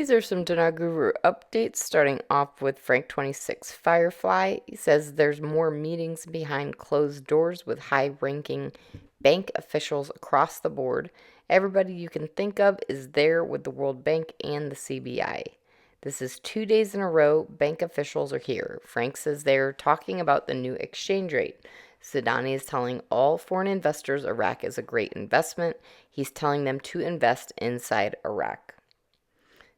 These are some Dinar Guru updates, starting off with Frank26 Firefly. He says there's more meetings behind closed doors with high-ranking bank officials across the board. Everybody you can think of is there with the World Bank and the CBI. This is 2 days in a row bank officials are here. Frank says they're talking about the new exchange rate. Sadani is telling all foreign investors Iraq is a great investment. He's telling them to invest inside Iraq.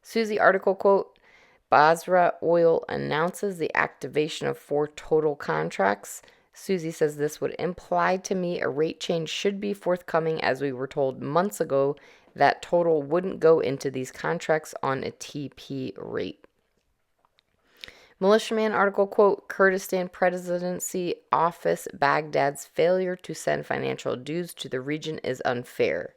Susie article quote, Basra Oil announces the activation of 4 total contracts. Susie says this would imply to me a rate change should be forthcoming, as we were told months ago that total wouldn't go into these contracts on a TP rate. Militiaman article quote, Kurdistan Presidency Office Baghdad's failure to send financial dues to the region is unfair.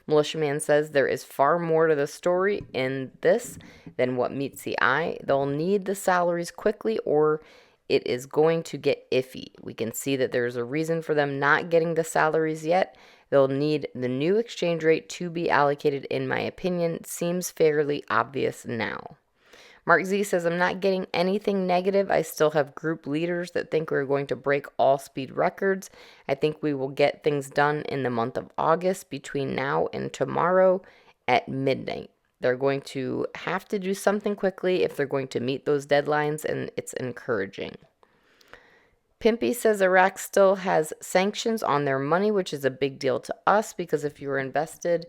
Militiaman says there is far more to the story in this than what meets the eye. They'll need the salaries quickly or it is going to get iffy. We can see that there's a reason for them not getting the salaries yet. They'll need the new exchange rate to be allocated, in my opinion. Seems fairly obvious now. Mark Z says, I'm not getting anything negative. I still have group leaders that think we're going to break all speed records. I think we will get things done in the month of August between now and tomorrow at midnight. They're going to have to do something quickly if they're going to meet those deadlines, and it's encouraging. Pimpy says Iraq still has sanctions on their money, which is a big deal to us because if you're invested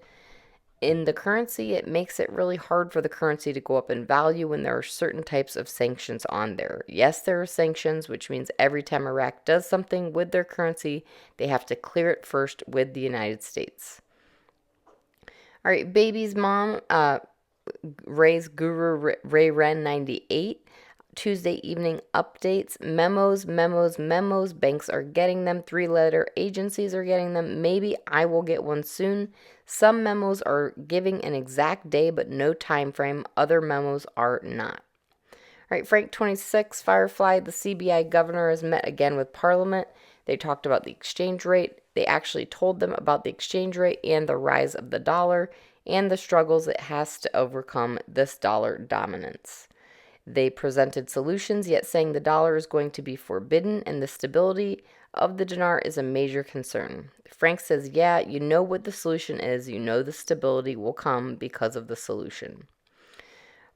in the currency, it makes it really hard for the currency to go up in value when there are certain types of sanctions on there. Yes, there are sanctions, which means every time Iraq does something with their currency, they have to clear it first with the United States. All right, baby's mom, Ray's Guru Ray Ren 98. Tuesday evening updates, memos. Banks are getting them. 3-letter agencies are getting them. Maybe I will get one soon. Some memos are giving an exact day but no time frame. Other memos are not. All right, Frank26 Firefly, the CBI governor has met again with Parliament. They talked about the exchange rate. They actually told them about the exchange rate and the rise of the dollar and the struggles it has to overcome this dollar dominance. They presented solutions, yet saying the dollar is going to be forbidden and the stability of the dinar is a major concern. Frank says, yeah, you know what the solution is. You know the stability will come because of the solution.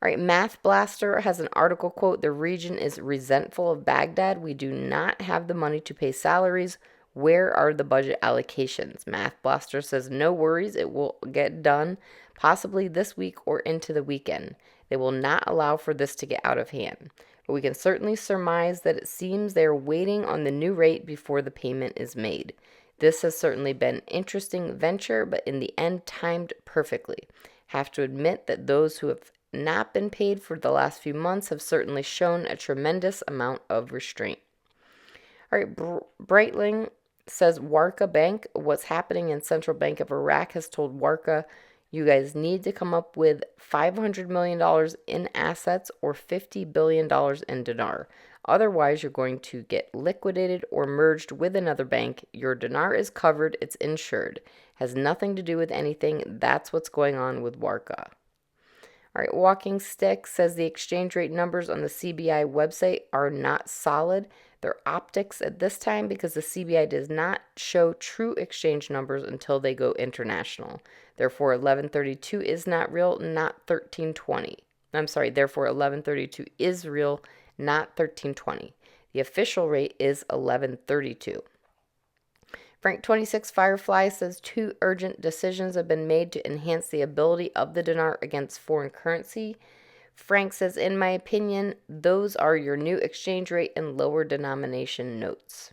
All right, Math Blaster has an article quote, the region is resentful of Baghdad. We do not have the money to pay salaries. Where are the budget allocations? Math Blaster says, no worries, it will get done possibly this week or into the weekend. They will not allow for this to get out of hand. But we can certainly surmise that it seems they are waiting on the new rate before the payment is made. This has certainly been an interesting venture, but in the end timed perfectly. Have to admit that those who have not been paid for the last few months have certainly shown a tremendous amount of restraint. All right, Breitling says Warka Bank, what's happening in Central Bank of Iraq has told Warka, you guys need to come up with $500 million in assets or $50 billion in dinar. Otherwise, you're going to get liquidated or merged with another bank. Your dinar is covered. It's insured. Has nothing to do with anything. That's what's going on with Warka. All right, Walking Stick says the exchange rate numbers on the CBI website are not solid. They're optics at this time because the CBI does not show true exchange numbers until they go international. Therefore, 1132 is not real, not 1320. Therefore, 1132 is real, not 1320. The official rate is 1132. Frank26 Firefly says 2 urgent decisions have been made to enhance the ability of the dinar against foreign currency. Frank says, in my opinion, those are your new exchange rate and lower denomination notes.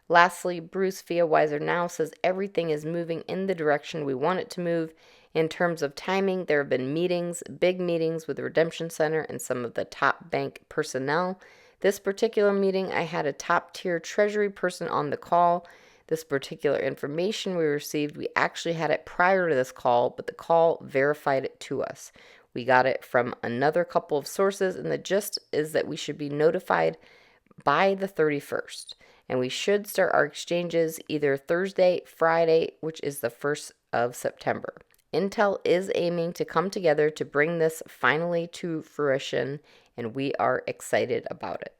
Lastly, Bruce via Wiser Now says everything is moving in the direction we want it to move. In terms of timing, there have been meetings, big meetings with the Redemption Center and some of the top bank personnel. This particular meeting, I had a top-tier treasury person on the call. This particular information we received, we actually had it prior to this call, but the call verified it to us. We got it from another couple of sources, and the gist is that we should be notified by the 31st. And we should start our exchanges either Thursday, Friday, which is the 1st of September. Intel is aiming to come together to bring this finally to fruition, and we are excited about it.